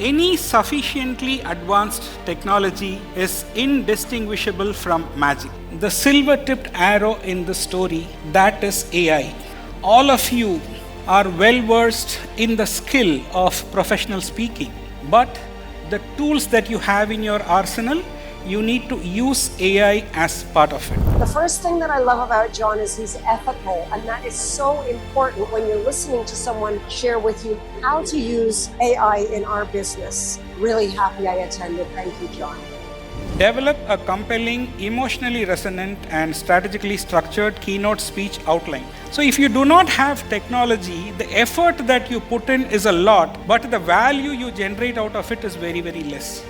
Any sufficiently advanced technology is indistinguishable from magic. The silver-tipped arrow in the story, that is AI. All of you are well versed in the skill of professional speaking, but the tools that you have in your arsenal, you need to use AI as part of it. The first thing that I love about John is he's ethical, and that is so important when you're listening to someone share with you how to use AI in our business. Really happy I attended. Thank you, John. Develop a compelling, emotionally resonant, and strategically structured keynote speech outline. So if you do not have technology, the effort that you put in is a lot, but the value you generate out of it is very, very less.